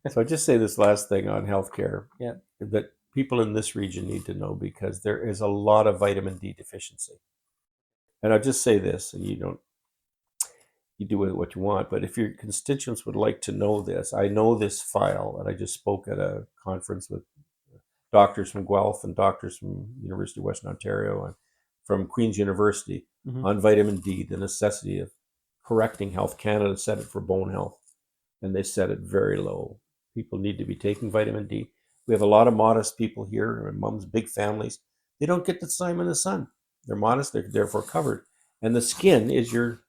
So I just say this last thing on healthcare Yeah. that people in this region need to know because there is a lot of vitamin D deficiency. And I'll just say this, and you do with it what you want, but if your constituents would like to know this, I know this file, and I just spoke at a conference with doctors from Guelph and doctors from University of Western Ontario and from Queen's University Mm-hmm. on vitamin D, the necessity of correcting health. Canada set it for bone health, and they set it very low. People need to be taking vitamin D. We have a lot of modest people here, and moms, big families. They don't get the time in the sun. They're modest. They're therefore covered, and the skin is your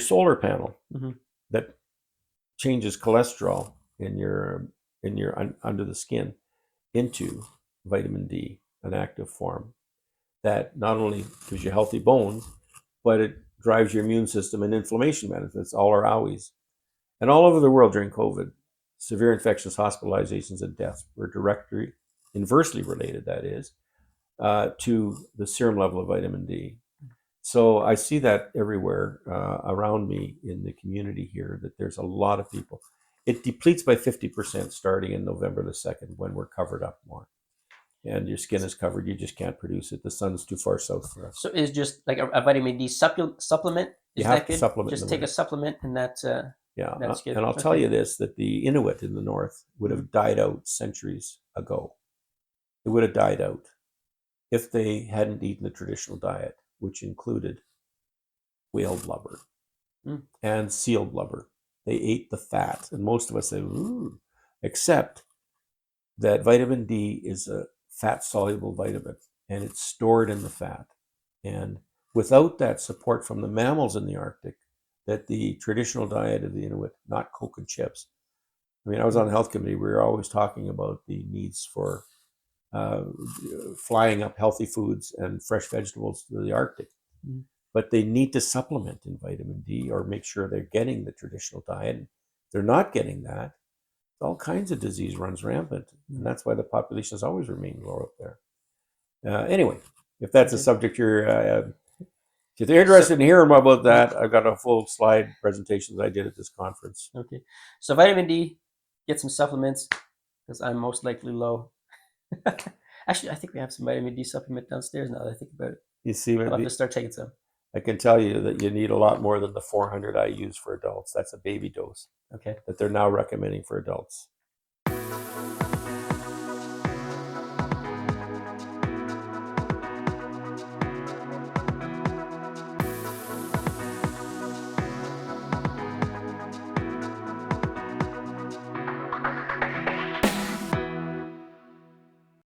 solar panel Mm-hmm. that changes cholesterol in your under the skin into vitamin D, an active form that not only gives you healthy bones, but it drives your immune system and inflammation management. It's all our owies. And all over the world during COVID, severe infections, hospitalizations, and deaths were directly, inversely related, that is, to the serum level of vitamin D. So I see that everywhere around me in the community here, that there's a lot of people. It depletes by 50% starting in November the 2nd when we're covered up more. And your skin is covered, you just can't produce it. The sun's too far south for us. So is just like a vitamin D supplement? You Is have that to good? supplement in Just the take a winter. supplement, and Yeah, that's good. and I'll tell Okay. you this, that the Inuit in the north would Mm-hmm. have died out centuries ago. It would have died out if they hadn't eaten the traditional diet, which included whale blubber Mm. and seal blubber. They ate the fat, and most of us say, ooh, except that vitamin D is a fat soluble vitamin and it's stored in the fat. And without that support from the mammals in the Arctic, that the traditional diet of the Inuit, not Coke and chips. I mean, I was on the health committee. We were always talking about the needs for uh, flying up healthy foods and fresh vegetables to the Arctic. Mm-hmm. But they need to supplement in vitamin D or make sure they're getting the traditional diet. If they're not getting that, all kinds of disease runs rampant. And that's why the population has always remained low up there. Anyway, if that's a Okay. subject if you're So interested in hearing more about that, I've got a full slide presentation that I did at this conference. okay. So vitamin D, get some supplements because I'm most likely low. Actually, I think we have some vitamin D supplement downstairs now that I think about it. You see, I'll have to start taking some. I can tell you that you need a lot more than the 400 I use for adults. That's a baby dose Okay. that they're now recommending for adults.